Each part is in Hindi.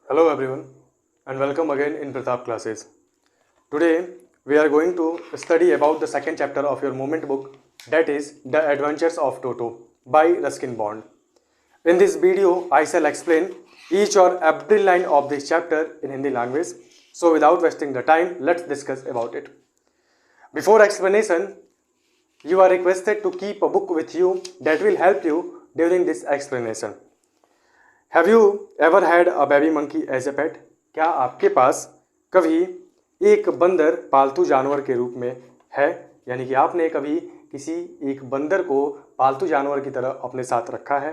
Hello everyone and welcome again in Pratap classes. Today we are going to study about the second chapter of your movement book, that is The Adventures of Toto by Ruskin Bond. In this video I shall explain each or every line of this chapter in Hindi language. So without wasting the time, let's discuss about it. Before explanation, you are requested to keep a book with you that will help you during this explanation. Have you ever had a baby monkey as a pet? क्या आपके पास कभी एक बंदर पालतू जानवर के रूप में है, यानी कि आपने कभी किसी एक बंदर को पालतू जानवर की तरह अपने साथ रखा है?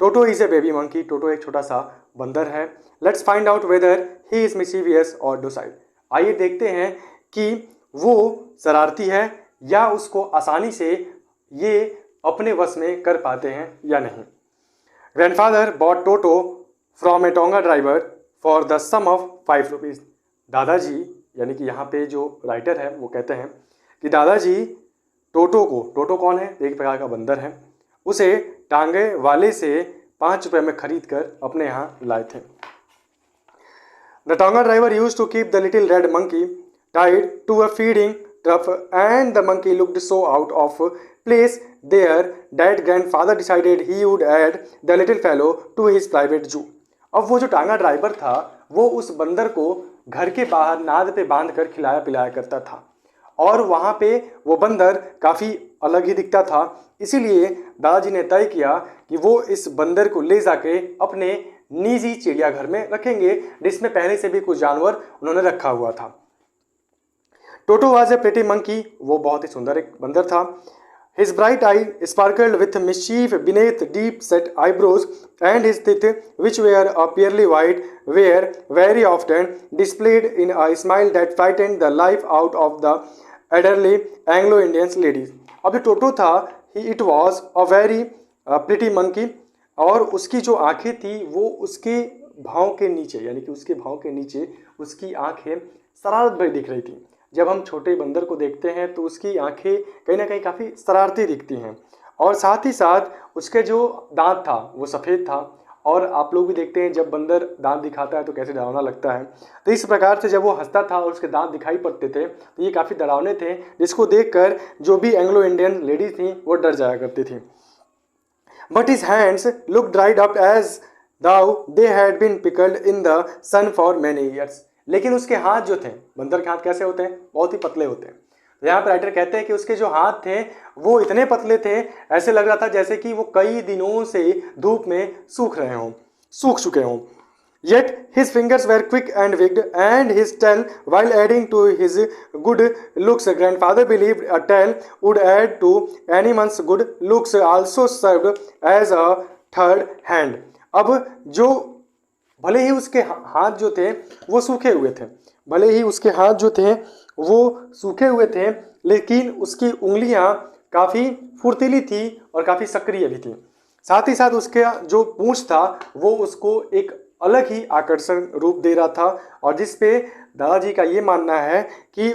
Toto is a baby monkey. Toto एक छोटा सा बंदर है. Let's find out whether he is mischievous और डोसाइल. आइए देखते हैं कि वो शरारती है या उसको आसानी से ये अपने वश में कर पाते हैं या नहीं. Grandfather bought Toto from a Tonga driver for the sum of 5 rupees. दादाजी, यानी कि यहाँ पे जो राइटर है वो कहते हैं कि दादाजी टोटो को, टोटो कौन है? एक प्रकार का बंदर है, उसे टांगे वाले से 5 रुपये में खरीद कर अपने यहाँ लाए थे. The Tonga driver used to keep the little red monkey tied to a feeding trough and the monkey looked so out of place there that grandfather decided he would add the little fellow to his private zoo. अब वो जो टांगा ड्राइवर था वो उस बंदर को घर के बाहर नाद पे बांध कर खिलाया पिलाया करता था और वहाँ पे वो बंदर काफ़ी अलग ही दिखता था. इसीलिए दादाजी ने तय किया कि वो इस बंदर को ले जाके अपने निजी चिड़ियाघर में रखेंगे जिसमें पहले से भी कुछ जानवर उन्होंने रखा हुआ था. टोटो वाज ए प्रिटी मंकी. वो बहुत ही सुंदर एक बंदर था. His bright eye sparkled with mischief beneath deep-set eyebrows, and his teeth, which were a pearly white, were very often displayed in a smile that frightened the life out of the elderly Anglo-Indian ladies. अब जो टोटो था, it was a very pretty monkey, और उसकी जो आंखें थी वो उसके भाव के नीचे, यानी कि उसके भाव के नीचे उसकी आंखें शरारत भरी दिख रही थी. जब हम छोटे बंदर को देखते हैं तो उसकी आंखें कहीं ना कहीं काफ़ी शरारती दिखती हैं और साथ ही साथ उसके जो दांत था वो सफ़ेद था. और आप लोग भी देखते हैं जब बंदर दांत दिखाता है तो कैसे डरावना लगता है. तो इस प्रकार से जब वो हंसता था और उसके दांत दिखाई पड़ते थे तो ये काफ़ी डरावने थे, जिसको देखकर जो भी एंग्लो इंडियन लेडीज थी वो डर जाया करती थी. But his hands look dried up as though they had been pickled in the sun for many years. लेकिन उसके हाथ जो थे, बंदर के हाथ कैसे होते हैं? बहुत ही पतले होते हैं. तो यहाँ पर राइटर कहते हैं कि उसके जो हाथ थे वो इतने पतले थे, ऐसे लग रहा था जैसे कि वो कई दिनों से धूप में सूख चुके हों. Yet his fingers were quick and wicked, and his tail, while adding to his good looks, grandfather believed a tail would add to anyone's good looks, also served as a third hand. अब जो भले ही उसके हाथ जो थे वो सूखे हुए थे, लेकिन उसकी उंगलियां काफ़ी फुर्तीली थी और काफ़ी सक्रिय भी थी. साथ ही साथ उसका जो पूंछ था वो उसको एक अलग ही आकर्षण रूप दे रहा था और जिस पे दादाजी का ये मानना है कि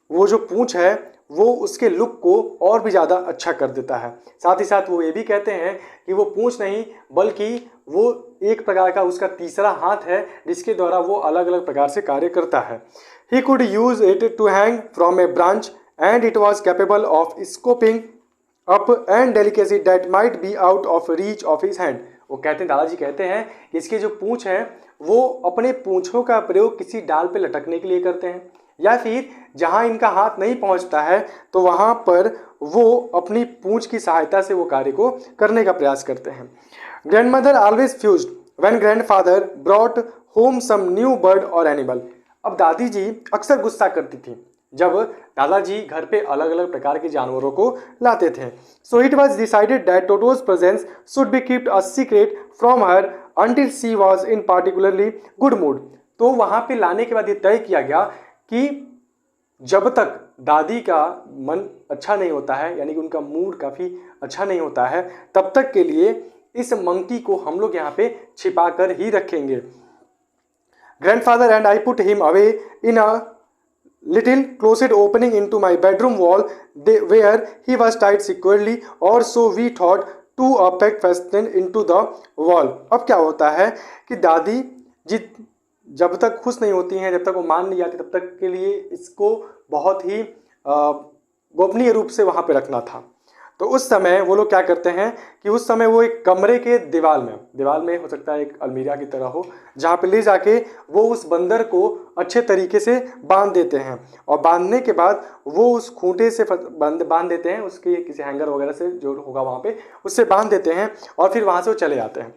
वो जो पूंछ है वो उसके लुक को और भी ज़्यादा अच्छा कर देता है. साथ ही साथ वो ये भी कहते हैं कि वो पूंछ नहीं बल्कि वो एक प्रकार का उसका तीसरा हाथ है जिसके द्वारा वो अलग अलग प्रकार से कार्य करता है. He could use it to hang from a branch and it was capable of scooping up and delicacy that might be out of reach of his hand. वो कहते हैं, दादाजी कहते हैं कि इसके जो पूंछ है वो अपने पूंछों का प्रयोग किसी डाल पे लटकने के लिए करते हैं या फिर जहाँ इनका हाथ नहीं पहुँचता है तो वहाँ पर वो अपनी पूंछ की सहायता से वो कार्य को करने का प्रयास करते हैं. Grandmother always fussed when grandfather brought home some new bird और एनिमल. अब दादी जी अक्सर गुस्सा करती थी जब दादाजी घर पे अलग अलग प्रकार के जानवरों को लाते थे. So it was decided that टोटोज presence should be keeped a secret from her until she was in particularly good mood. तो वहाँ पे लाने के बाद ये तय किया गया कि जब तक दादी का मन अच्छा नहीं होता है, यानी कि उनका मूड काफ़ी अच्छा नहीं होता है, तब तक के लिए इस मंकी को हम लोग यहाँ पे छिपा कर ही रखेंगे. Grandfather and I put him away in a little closet opening into my bedroom wall where he was tied securely, or so we thought, to a peg fastened into the wall. अब क्या होता है कि दादी जित जब तक खुश नहीं होती हैं, जब तक वो मान नहीं जाती, तब तक के लिए इसको बहुत ही गोपनीय रूप से वहाँ पे रखना था। तो उस समय वो लोग क्या करते हैं कि उस समय वो एक कमरे के दीवार में हो सकता है एक अलमीरा की तरह हो, जहाँ पे ले जाके वो उस बंदर को अच्छे तरीके से बांध देते हैं, और बांधने के बाद वो उस खूंटे से बांध देते हैं, उसके किसी हैंगर वगैरह से जो होगा वहाँ पे उससे बांध देते हैं, और फिर वहाँ से वो चले जाते हैं।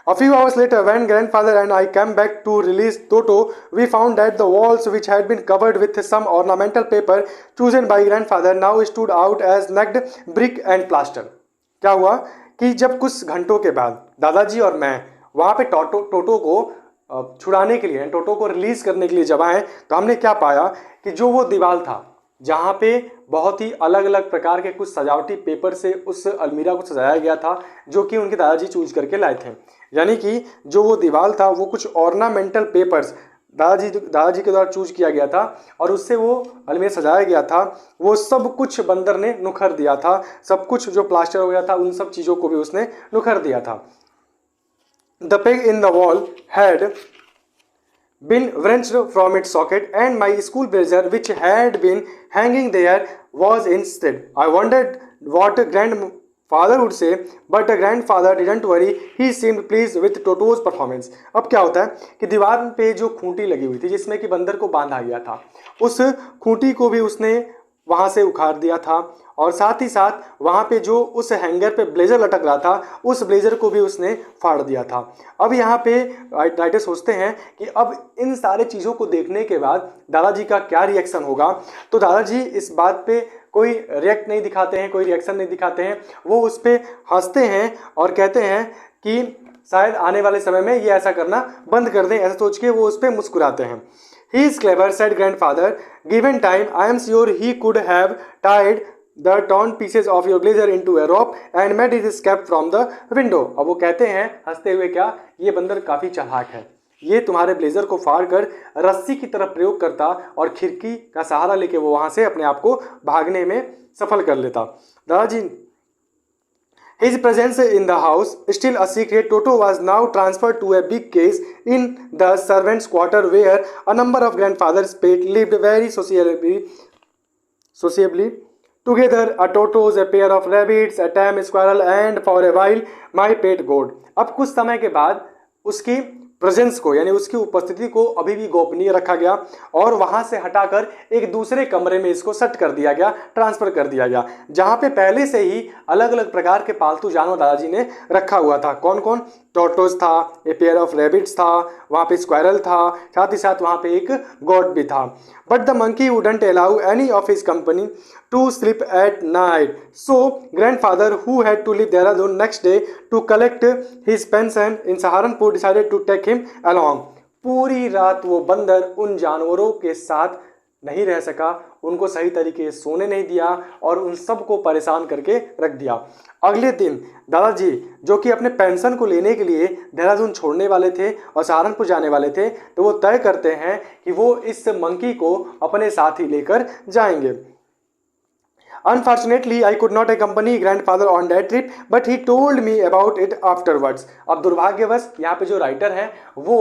A few hours later, when grandfather and I came back to release Toto, we found that the walls, which had been covered with some ornamental paper chosen by grandfather, now stood out as naked brick and plaster. क्या हुआ कि जब कुछ घंटों के बाद दादाजी और मैं वहाँ पे टोटो को छुड़ाने के लिए, टोटो को रिलीज करने के लिए जब आए, तो हमने क्या पाया कि जो वो दीवार था जहाँ पे बहुत ही अलग अलग प्रकार के कुछ सजावटी पेपर से उस अलमीरा को सजाया गया था, जो कि उनके दादाजी चूज करके लाए थे। यानी कि जो वो दीवार था वो कुछ ऑर्नामेंटल पेपर्स दादाजी के द्वारा चूज किया गया था, और उससे वो अलमीरा सजाया गया था। वो सब कुछ बंदर ने नुखर दिया था, सब कुछ जो प्लास्टर हो गया था उन सब चीज़ों को भी उसने नुखर दिया था। The peg in the wall had been wrenched from its socket, and my school blazer, which had been hanging there, was instead. I wondered what grandfather would say, but grandfather didn't worry. He seemed pleased with Toto's performance. अब क्या होता है कि दीवार पे जो खूंटी लगी हुई थी जिसमें कि बंदर को बांधा गया था, उस खूंटी को भी उसने वहाँ से उखाड़ दिया था, और साथ ही साथ वहाँ पे जो उस हैंगर पे ब्लेजर लटक रहा था उस ब्लेजर को भी उसने फाड़ दिया था। अब यहाँ पे राइटर सोचते हैं कि अब इन सारे चीज़ों को देखने के बाद दादाजी का क्या रिएक्शन होगा। तो दादाजी इस बात पे कोई रिएक्ट नहीं दिखाते हैं, कोई रिएक्शन नहीं दिखाते हैं, वो उस पर हंसते हैं और कहते हैं कि शायद आने वाले समय में ये ऐसा करना बंद कर दें, ऐसा सोच के वो उस पर मुस्कुराते हैं। He is clever, said grandfather. Given time, I am sure he could have tied the torn pieces of your blazer into a rope and made his escape from the window. अब वो कहते हैं हंसते हुए, क्या ये बंदर काफ़ी चालाक है, ये तुम्हारे ब्लेजर को फाड़ कर रस्सी की तरफ प्रयोग करता और खिड़की का सहारा लेके वो वहाँ से अपने आप को भागने में सफल कर लेता। दादाजी His presence in the house, still a secret, Toto was now transferred to a big case in the servants' quarter, where a number of grandfather's pets lived very sociably together. A Totos, a pair of rabbits, a tame squirrel, and for a while my pet goat. अब कुछ समय के बाद उसकी प्रेजेंस को, यानी उसकी उपस्थिति को अभी भी गोपनीय रखा गया, और वहां से हटाकर एक दूसरे कमरे में इसको सेट कर दिया गया, ट्रांसफर कर दिया गया, जहां पे पहले से ही अलग अलग प्रकार के पालतू जानवर दादाजी ने रखा हुआ था। कौन कौन? टोटोस था, ए पेयर ऑफ रैबिट्स था, वहाँ पे स्क्वायरल था, साथ ही साथ वहाँ पे एक गोट भी था। But the monkey wouldn't allow any of his company to sleep at night, so grandfather, who had to leave Dehradun next day to collect his pension in Saharanpur, decided to take him along. पूरी रात वो बंदर उन जानवरों के साथ नहीं रह सका, उनको सही तरीके से सोने नहीं दिया और उन सबको परेशान करके रख दिया। अगले दिन दादाजी, जो कि अपने पेंशन को लेने के लिए देहरादून छोड़ने वाले थे और सहारनपुर जाने वाले थे, तो वो तय करते हैं कि वो इस मंकी को अपने साथ ही लेकर जाएंगे। Unfortunately, I could not accompany grandfather on that trip, but he told me about it afterwards. अब दुर्भाग्यवश यहाँ पे जो राइटर हैं वो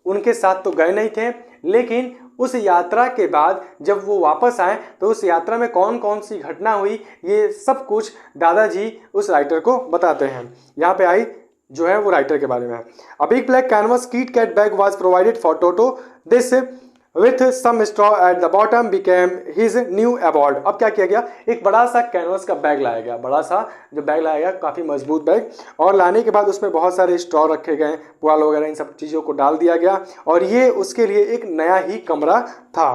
उनके साथ तो गए नहीं थे, लेकिन उस यात्रा के बाद जब वो वापस आए तो उस यात्रा में कौन कौन सी घटना हुई ये सब कुछ दादाजी उस राइटर को बताते हैं। यहाँ पे आई जो है वो राइटर के बारे में है। A big black canvas kit cat bag was provided for Toto. This with some straw at the bottom became his new abode. अब क्या किया गया, एक बड़ा सा कैनवस का बैग लाया गया, बड़ा सा जो बैग लाया गया, काफ़ी मजबूत बैग, और लाने के बाद उसमें बहुत सारे स्ट्रॉ रखे गए, पुआल वगैरह इन सब चीज़ों को डाल दिया गया, और ये उसके लिए एक नया ही कमरा था।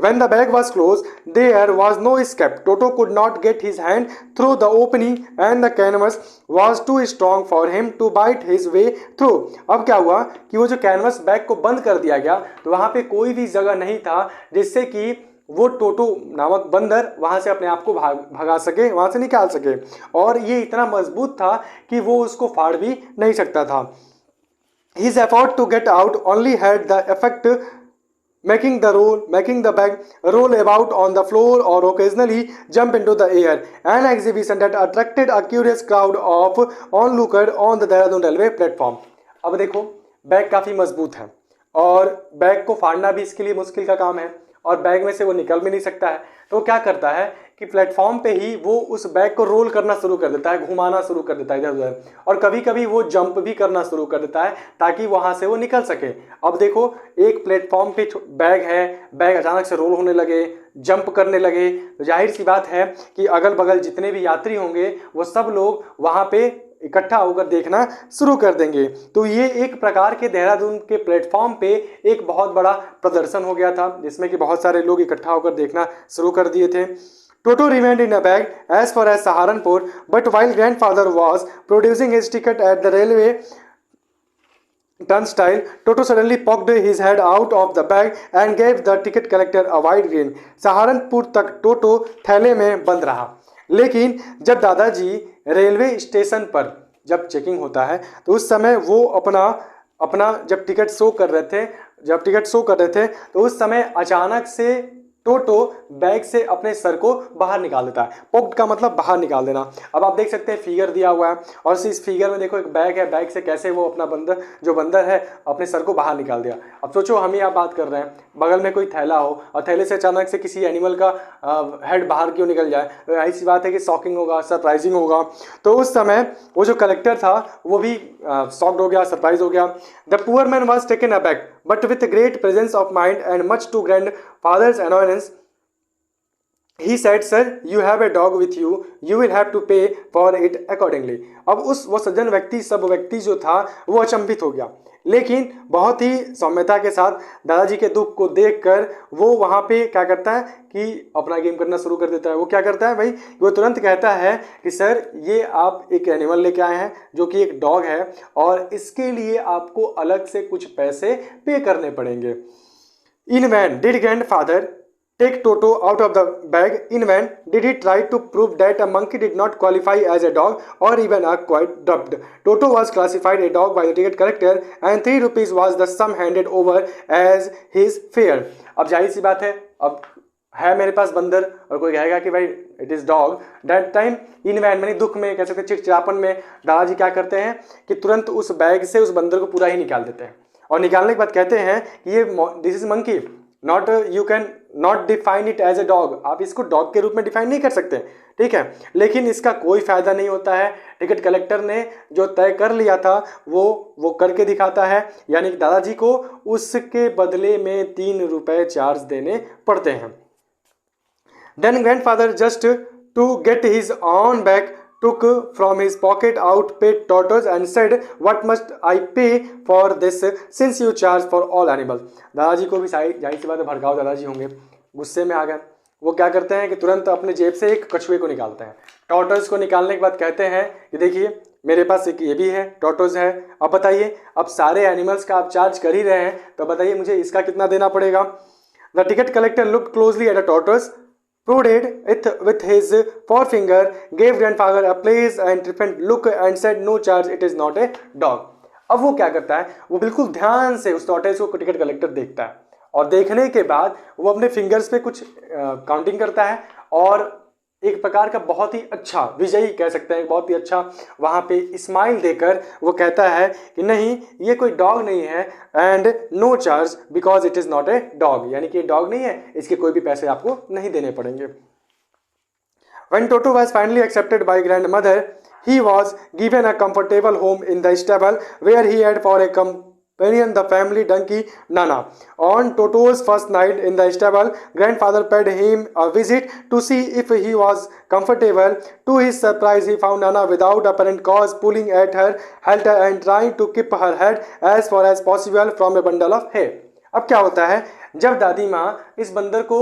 When the bag was closed, there was no escape. Toto could not get his hand through the opening and the canvas was too strong for him to bite his way through. अब क्या हुआ कि वो जो कैनवस बैग को बंद कर दिया गया तो वहाँ पे कोई भी जगह नहीं था जिससे कि वो टोटो नामक बंदर वहाँ से अपने आप को भगा सके, वहाँ से निकाल सके, और ये इतना मजबूत था कि वो उसको फाड़ भी नहीं सकता था। His effort to get out only had the effect making the bag roll about on the floor or occasionally jump into the air, an exhibition that attracted a curious crowd of onlookers on the Dehradun railway platform. अब देखो बैग काफ़ी मजबूत है और बैग को फाड़ना भी इसके लिए मुश्किल का काम है और बैग में से वो निकल भी नहीं सकता है। तो वो क्या करता है कि प्लेटफॉर्म पे ही वो उस बैग को रोल करना शुरू कर देता है, घुमाना शुरू कर देता है इधर उधर, और कभी कभी वो जंप भी करना शुरू कर देता है ताकि वहां से वो निकल सके। अब देखो, एक प्लेटफॉर्म पे बैग है, बैग अचानक से रोल होने लगे, जंप करने लगे, तो जाहिर सी बात है कि अगल बगल जितने भी यात्री होंगे वो सब लोग वहां पे इकट्ठा होकर देखना शुरू कर देंगे। तो ये एक प्रकार के देहरादून के प्लेटफॉर्म पे एक बहुत बड़ा प्रदर्शन हो गया था जिसमें कि बहुत सारे लोग इकट्ठा होकर देखना शुरू कर दिए थे। Toto remained in a bag as far as Saharanpur, but while grandfather was producing his ticket at the railway turnstile, Toto suddenly poked his head out of the bag and gave the ticket collector a wide grin. Saharanpur तक टोटो थैले में बंद रहा, लेकिन जब दादाजी रेलवे स्टेशन पर जब चेकिंग होता है तो उस समय वो अपना जब टिकट शो कर रहे थे तो उस समय अचानक से टोटो बैग से अपने सर को बाहर निकाल देता है। पॉकेट का मतलब बाहर निकाल देना। अब आप देख सकते हैं फिगर दिया हुआ है और इस फिगर में देखो एक बैग है, बैग से कैसे वो अपना बंदर है अपने सर को बाहर निकाल दिया। अब सोचो हम यहाँ बात कर रहे हैं, बगल में कोई थैला हो और थैले से अचानक से किसी एनिमल का हेड बाहर क्यों निकल जाए, तो ऐसी बात है कि शॉकिंग होगा, सरप्राइजिंग होगा। तो उस समय वो जो कलेक्टर था वो भी शॉक्ड हो गया, सरप्राइज हो गया। The poor man was taken aback but with great presence of mind and much to grandfather's annoyance, he said, sir, you have a dog with you, you will have to pay for it accordingly. अब वो सज्जन व्यक्ति जो था वो अचंभित हो गया, लेकिन बहुत ही सौम्यता के साथ दादाजी के दुख को देखकर वो वहाँ पे क्या करता है कि अपना गेम करना शुरू कर देता है। वो क्या करता है भाई, वो तुरंत कहता है कि सर ये आप एक एनिमल लेके आए हैं जो कि एक डॉग है और इसके लिए आपको अलग से कुछ पैसे पे करने पड़ेंगे। In vain did grandfather take Toto out of the bag. In vain did he try to prove that a monkey did not qualify as a dog or even a quiet dubbed. Toto was classified a dog by the ticket collector and 3 rupees was the sum handed over as his fare. अब जाहिर सी बात है, अब है मेरे पास बंदर और कोई कहेगा कि भाई it is dog. That time in vain मैंने दुख में कह सकते चिड़चिड़ापन में दादाजी क्या करते हैं कि तुरंत उस बैग से उस बंदर को पूरा ही निकाल देते हैं और निकालने के बाद कहते हैं कि ये this is monkey, not you can not define it as a dog. आप इसको डॉग के रूप में डिफाइन नहीं कर सकते, ठीक है, लेकिन इसका कोई फायदा नहीं होता है। टिकट कलेक्टर ने जो तय कर लिया था वो करके दिखाता है, यानी कि दादाजी को उसके बदले में 3 रुपए चार्ज देने पड़ते हैं। Then grandfather just to get his own back took from his pocket out paid tortoise and said, what must I pay for this since you charge for all animals. दादाजी को भी जाहिर सी बात है भड़काऊ दादाजी होंगे, गुस्से में आ गए। वो क्या करते हैं कि तुरंत अपने जेब से एक कछुए को निकालते हैं। टॉर्टोइज को निकालने के बाद कहते हैं कि देखिए मेरे पास एक ये भी है, टॉर्टोइज है, अब बताइए अब सारे एनिमल्स का आप चार्ज कर ही रहे हैं तो बताइए मुझे इसका कितना देना पड़ेगा। The ticket collector looked closely at a tortoise, prodded it with his forefinger, gave grandfather a pleased and triumphant look and said, no charge, it is not a dog. अब वो क्या करता है, वो बिल्कुल ध्यान से उस टॉर्टोइज को टिकट कलेक्टर देखता है और देखने के बाद वो अपने फिंगर्स पे कुछ काउंटिंग करता है और एक प्रकार का बहुत ही अच्छा विजयी कह सकते हैं, बहुत ही अच्छा वहाँ पे स्माइल देकर वो कहता है कि नहीं ये कोई डॉग नहीं है and no charge because it is not a dog, यानी कि ये डॉग नहीं है, इसके कोई भी पैसे आपको नहीं देने पड़ेंगे। When Toto was finally accepted by grandmother, he was given a comfortable home in the stable where he had for a companion the family donkey Nana. On Toto's first night in the stable, grandfather paid him a visit to see if he was comfortable. To his surprise, he found Nana without apparent cause pulling at her halter and trying to keep her head as far as possible from a bundle of hay. अब क्या होता है, जब दादी माँ इस बंदर को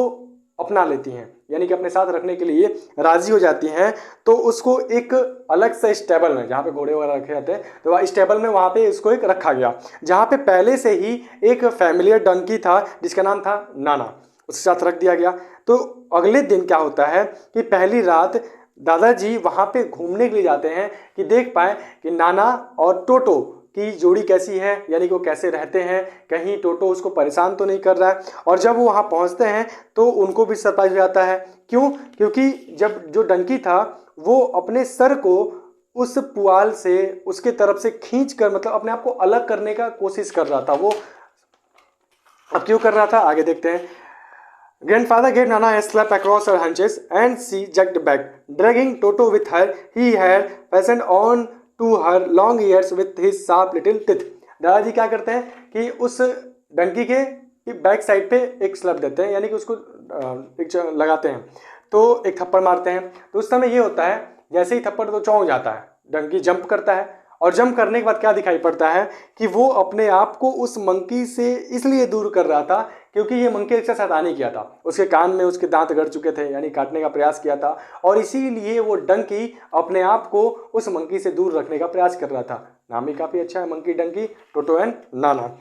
अपना लेती हैं यानी कि अपने साथ रखने के लिए राजी हो जाती हैं तो उसको एक अलग से स्टेबल में जहाँ पे घोड़े वगैरह रखे जाते हैं तो वह स्टेबल में वहाँ पे इसको एक रखा गया जहाँ पे पहले से ही एक फैमिलियर डंकी था जिसका नाम था नाना, उसके साथ रख दिया गया। तो अगले दिन क्या होता है कि पहली रात दादाजी वहाँ पे घूमने के लिए जाते हैं कि देख पाए कि नाना और टोटो की जोड़ी कैसी है, यानी कि वो कैसे रहते हैं, कहीं टोटो उसको परेशान तो नहीं कर रहा है। और जब वो वहाँ पहुँचते हैं तो उनको भी सरप्राइज हो जाता है। क्यों? क्योंकि जब जो डंकी था वो अपने सर को उस पुआल से उसके तरफ से खींच कर मतलब अपने आप को अलग करने का कोशिश कर रहा था। वो अब क्यों कर रहा था आगे देखते हैं। Grandfather gave Nana a slap across her haunches and she jerked back, dragging Toto with her. He had fastened on to her long ears with his sharp little teeth. दादाजी क्या करते हैं कि उस डंकी के बैक साइड पे एक स्लैप देते हैं, यानी कि उसको एक लगाते हैं, तो एक थप्पड़ मारते हैं। तो उस समय ये होता है जैसे ही थप्पड़ तो चौंक जाता है, डंकी जंप करता है, और जंप करने के बाद क्या दिखाई पड़ता है कि वो अपने आप को उस मंकी से इसलिए दूर कर रहा था क्योंकि ये मंकी एक शैतानी किया था, उसके कान में उसके दांत गड़ चुके थे, यानी काटने का प्रयास किया था, और इसीलिए वो डंकी अपने आप को उस मंकी से दूर रखने का प्रयास कर रहा था। नाम ही काफी अच्छा है, monkey Dunki, toto and Nana.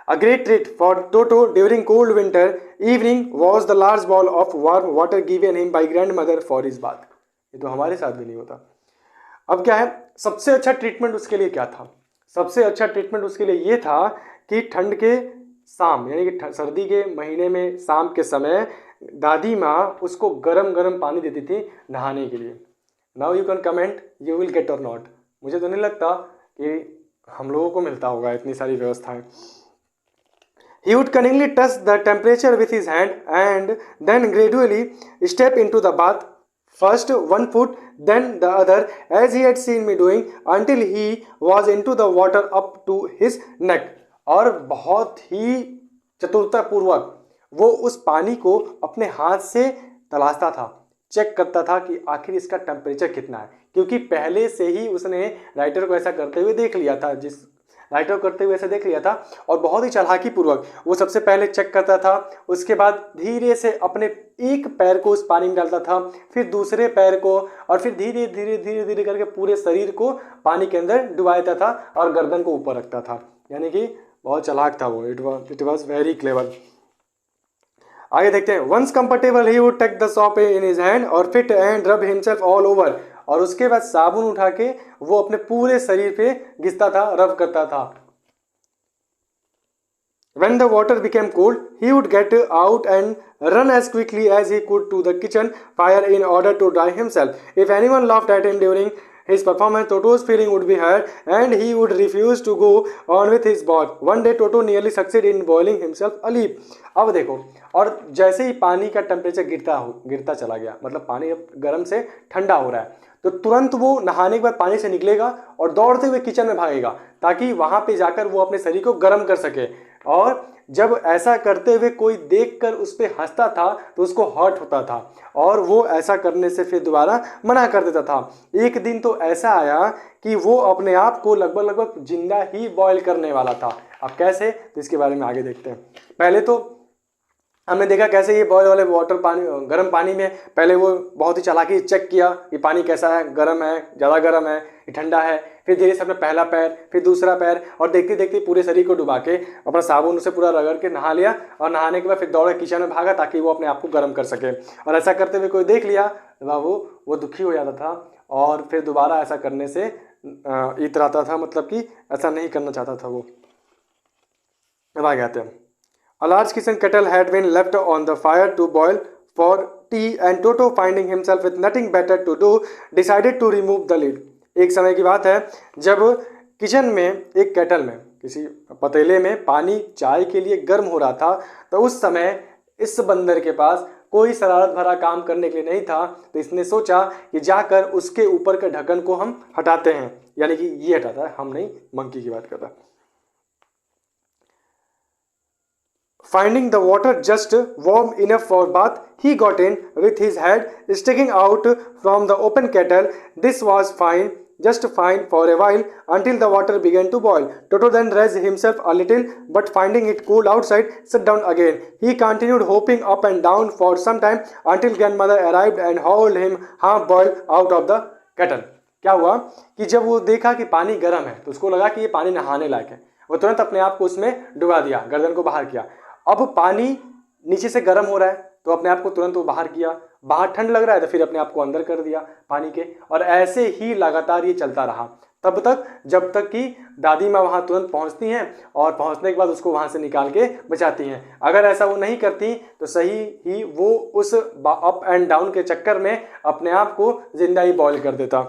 A great treat for Toto during cold winter evening was the large bowl of warm water given him by grandmother for his bath. ये तो हमारे साथ भी नहीं होता। अब क्या है, सबसे अच्छा ट्रीटमेंट उसके लिए क्या था? सबसे अच्छा ट्रीटमेंट उसके लिए ये था कि ठंड के शाम, यानी कि सर्दी के महीने में शाम के समय दादी माँ उसको गरम गरम पानी देती थी नहाने के लिए। Now you can comment you will get और नॉट। मुझे तो नहीं लगता कि हम लोगों को मिलता होगा इतनी सारी व्यवस्थाएं। He would cunningly touch the temperature with his hand and then gradually step into the bath, first one foot, then the other, as he had seen me doing, until he was into the water up to his neck. और बहुत ही चतुरतापूर्वक वो उस पानी को अपने हाथ से तलाशता था, चेक करता था कि आखिर इसका टेम्परेचर कितना है, क्योंकि पहले से ही उसने राइटर को ऐसा करते हुए देख लिया था, और बहुत ही चालाकी पूर्वक वो सबसे पहले चेक करता था, उसके बाद धीरे से अपने एक पैर को उस पानी में डालता था, फिर दूसरे पैर को, और फिर धीरे धीरे धीरे धीरे करके पूरे शरीर को पानी के अंदर डुबा देता था और गर्दन को ऊपर रखता था, यानी कि बहुत चालाक था वो। It was very clever. आगे देखते हैं। Once comfortable he would take the soap in his hand और fit and rub himself all over, और उसके बाद साबुन उठा के वो अपने पूरे शरीर पे घिसता था, रब करता था। When the water became cold, he would get out and run as quickly as he could to the kitchen fire in order to dry himself. If anyone laughed at him during his performance, Toto's feeling would be hurt and he would refuse to go on with his bath. One day Toto nearly succeeded in boiling himself a leap. अब देखो, और जैसे ही पानी का टेम्परेचर गिरता चला गया, मतलब पानी अब गर्म से ठंडा हो रहा है, तो तुरंत वो नहाने के बाद पानी से निकलेगा और दौड़ते हुए किचन में भागेगा ताकि वहां पे जाकर वो अपने शरीर को गर्म कर सके। और जब ऐसा करते हुए कोई देखकर उस पर हंसता था तो उसको हर्ट होता था और वो ऐसा करने से फिर दोबारा मना कर देता था। एक दिन तो ऐसा आया कि वो अपने आप को लगभग जिंदा ही बॉयल करने वाला था। अब कैसे, तो इसके बारे में आगे देखते हैं। पहले तो हमने देखा कैसे ये बॉयल वाले वाटर पानी, गर्म पानी में पहले वो बहुत ही चालाकी चेक किया कि पानी कैसा है, गर्म है, ज़्यादा गर्म है, ठंडा है। फिर धीरे से अपना पहला पैर, फिर दूसरा पैर, और देखते देखते पूरे शरीर को डुबा के अपना साबुन उसे पूरा रगड़ के नहा लिया, और नहाने के बाद फिर दौड़ के किचन में भागा ताकि वो अपने आप को गर्म कर सके। और ऐसा करते हुए कोई देख लिया तो वो दुखी हो जाता था और फिर दोबारा ऐसा करने से इतराता था, मतलब कि ऐसा नहीं करना चाहता था वो। अब आगे आते हैं। A large kitchen kettle had been left on the fire to boil for tea and Toto, finding himself with nothing better to do, decided to remove the lid. एक समय की बात है जब किचन में एक केटल में, किसी पतीले में पानी चाय के लिए गर्म हो रहा था, तो उस समय इस बंदर के पास कोई शरारत भरा काम करने के लिए नहीं था, तो इसने सोचा कि जाकर उसके ऊपर के ढक्कन को हम हटाते हैं, यानी कि ये हटाता है, हम नहीं, मंकी की बात करता है। Finding the water just warm enough for bath, he got in with his head sticking out from the open kettle. This was fine, just fine for a while until the water began to boil. Toto then raised himself a little, but finding it cool outside, sat down again. He continued hopping up and down for some time until grandmother arrived and hauled him half boiled out of the kettle. क्या हुआ कि जब वो देखा कि पानी गर्म है तो उसको लगा कि ये पानी नहाने लायक है, वो तुरंत अपने आप को उसमें डुबा दिया, गर्दन को बाहर किया। अब पानी नीचे से गर्म हो रहा है तो अपने आप को तुरंत वो बाहर किया, बाहर ठंड लग रहा है तो फिर अपने आप को अंदर कर दिया पानी के, और ऐसे ही लगातार ये चलता रहा तब तक जब तक कि दादी माँ वहाँ तुरंत पहुँचती हैं और पहुँचने के बाद उसको वहाँ से निकाल के बचाती हैं। अगर ऐसा वो नहीं करती तो सही ही वो उस अप एंड डाउन के चक्कर में अपने आप को जिंदा ही बॉयल कर देता।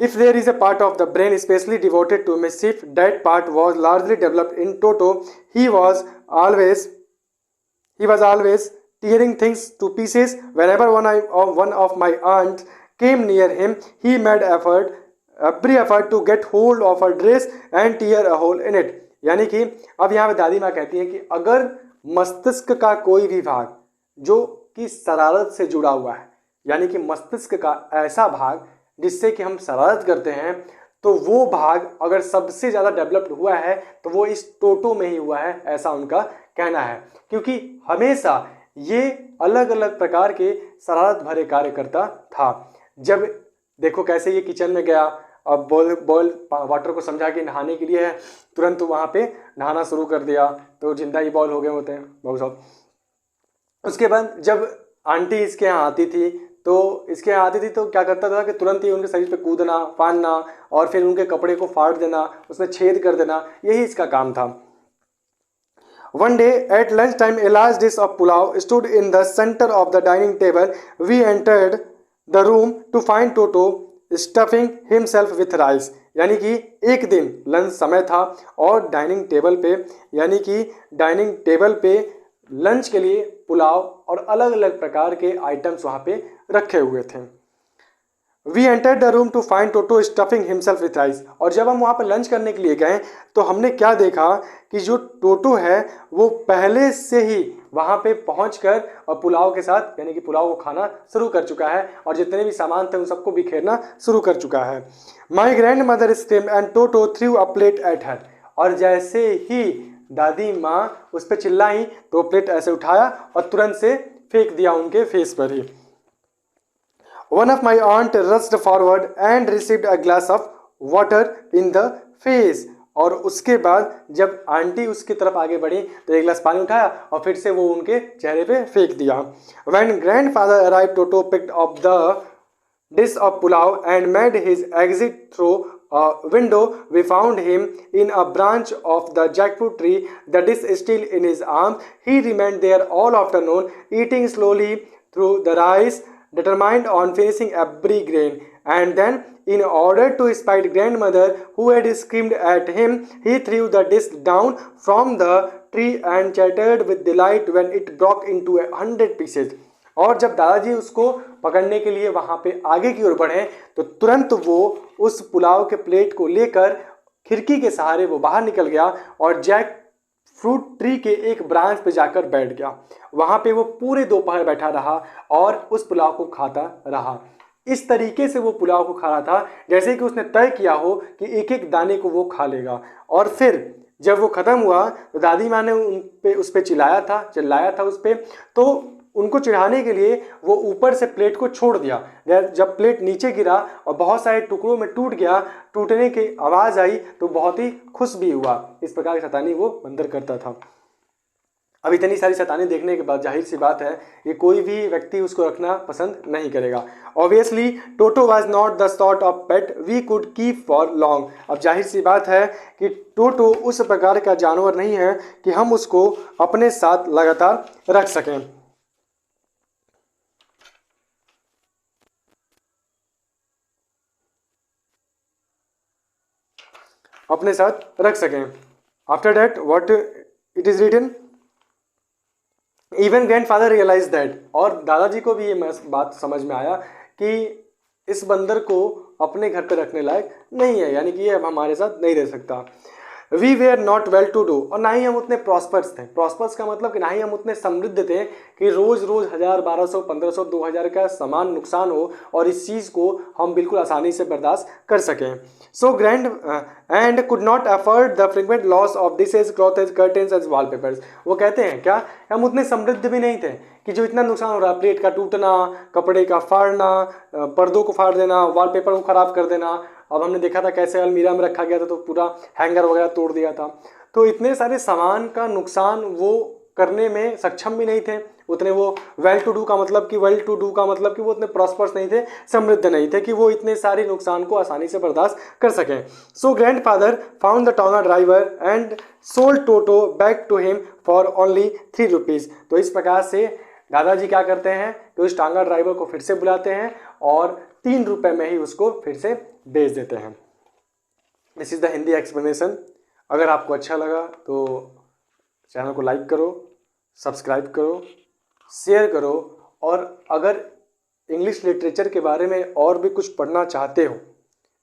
If there is a part of the brain especially devoted to mischief, that part was largely developed in Toto. He was always tearing things to pieces. Whenever one of my aunts came near him, he made every effort to get hold of her dress and tear a hole in it. यानी कि अब यहाँ पे दादी माँ कहती है कि अगर मस्तिष्क का कोई भी भाग जो कि शरारत से जुड़ा हुआ है, यानी कि मस्तिष्क का ऐसा भाग जिससे कि हम शरारत करते हैं, तो वो भाग अगर सबसे ज़्यादा डेवलप्ड हुआ है तो वो इस टोटो में ही हुआ है, ऐसा उनका कहना है। क्योंकि हमेशा ये अलग अलग प्रकार के शरारत भरे कार्य करता था। जब देखो कैसे ये किचन में गया, अब बॉयल वाटर को समझा कि नहाने के लिए है, तुरंत वहाँ पे नहाना शुरू कर दिया, तो जिंदा ही बॉयल हो गए होते हैं बहुत सब। उसके बाद जब आंटी इसके यहाँ आती थी तो क्या करता था कि तुरंत ही उनके शरीर पे कूदना, फाड़ना और फिर उनके कपड़े को फाड़ देना, उसमें छेद कर देना, यही इसका काम था। One day at lunch time, a large dish of pulao stood in the center of the dining table. We entered the room to find Toto stuffing himself with rice. यानी कि एक दिन लंच समय था और डाइनिंग टेबल पे लंच के लिए पुलाव और अलग अलग प्रकार के आइटम्स वहाँ पे रखे हुए थे। We entered the room to find Toto stuffing himself with rice. और जब हम वहाँ पर लंच करने के लिए गए तो हमने क्या देखा कि जो टोटो है वो पहले से ही वहाँ पे पहुँचकर और पुलाव के साथ यानी कि पुलाव को खाना शुरू कर चुका है और जितने भी सामान थे उन सबको बिखेरना शुरू कर चुका है। My grandmother screamed and Toto threw a plate at her. और जैसे ही दादी माँ उस पर चिल्लाई तो प्लेट ऐसे उठाया और तुरंत से फेंक दिया उनके फेस पर ही। One of my aunt rushed forward and received a glass of water in the face. और उसके बाद जब आंटी उसकी तरफ आगे बढ़ी तो एक गिलास पानी उठाया और फिर से वो उनके चेहरे पे फेंक दिया। When grandfather arrived, Toto picked up the dish of pulao and made his exit through a window. We found him in a branch of the jackfruit tree, the dish still in his arms. He remained there all afternoon, eating slowly through the rice, determined on finishing every grain. And then, in order to spite grandmother who had screamed at him, he threw the dish down from the tree and chattered with delight when it broke into 100 pieces. और जब दादाजी उसको पकड़ने के लिए वहाँ पे आगे की ओर बढ़े तो तुरंत वो उस पुलाव के प्लेट को लेकर खिड़की के सहारे वो बाहर निकल गया और जैक फ्रूट ट्री के एक ब्रांच पे जाकर बैठ गया। वहाँ पे वो पूरे दोपहर बैठा रहा और उस पुलाव को खाता रहा। इस तरीके से वो पुलाव को खा रहा था जैसे कि उसने तय किया हो कि एक एक दाने को वो खा लेगा। और फिर जब वो ख़त्म हुआ तो दादी माँ ने उस पर चिल्लाया था उस पर, तो उनको चिढ़ाने के लिए वो ऊपर से प्लेट को छोड़ दिया। जब प्लेट नीचे गिरा और बहुत सारे टुकड़ों में टूट गया, टूटने की आवाज़ आई तो बहुत ही खुश भी हुआ। इस प्रकार की शैतानी वो बंदर करता था। अब इतनी सारी शैतानी देखने के बाद जाहिर सी बात है कि कोई भी व्यक्ति उसको रखना पसंद नहीं करेगा। Obviously Toto was not the sort of pet we could keep for long. अब जाहिर सी बात है कि टोटो उस प्रकार का जानवर नहीं है कि हम उसको अपने साथ लगातार रख सकें। After that, what it is written, even grandfather realized that, और दादाजी को भी ये बात समझ में आया कि इस बंदर को अपने घर पे रखने लायक नहीं है, यानी कि ये अब हमारे साथ नहीं रह सकता। We were not well to do, और ना ही हम उतने प्रॉस्पर्स थे। प्रॉस्पर्स का मतलब कि ना ही हम उतने समृद्ध थे कि रोज़ 1000, 1200, 1500, 2000 का सामान नुकसान हो और इस चीज़ को हम बिल्कुल आसानी से बर्दाश्त कर सकें। So grand and could not afford the frequent loss of dishes, clothes, curtains as wallpapers. वो कहते हैं क्या, हम उतने समृद्ध भी नहीं थे कि जो इतना नुकसान हो रहा है, प्लेट का टूटना, कपड़े का फाड़ना, पर्दों को फाड़ देना, वॉलपेपर को ख़राब कर देना। अब हमने देखा था कैसे अलमीरा में रखा गया था तो पूरा हैंगर वगैरह तोड़ दिया था। तो इतने सारे सामान का नुकसान वो करने में सक्षम भी नहीं थे उतने। वो वेल टू डू का मतलब कि वो उतने प्रॉस्पर्स नहीं थे, समृद्ध नहीं थे कि वो इतने सारे नुकसान को आसानी से बर्दाश्त कर सकें। So grandfather found the tonga driver and sold Toto back to him for only 3 rupees. तो इस प्रकार से दादाजी क्या करते हैं कि उस टांगा ड्राइवर को फिर से बुलाते हैं और 3 रुपये में ही उसको फिर से भेज देते हैं। This is the Hindi explanation. अगर आपको अच्छा लगा तो चैनल को लाइक करो, सब्सक्राइब करो, शेयर करो, और अगर इंग्लिश लिटरेचर के बारे में और भी कुछ पढ़ना चाहते हो,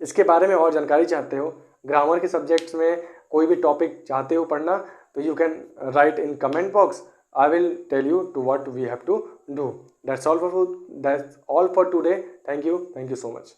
इसके बारे में और जानकारी चाहते हो, ग्रामर के सब्जेक्ट्स में कोई भी टॉपिक चाहते हो पढ़ना, तो you can write in comment box. I will tell you to what we have to do. That's all for today. Thank you so much.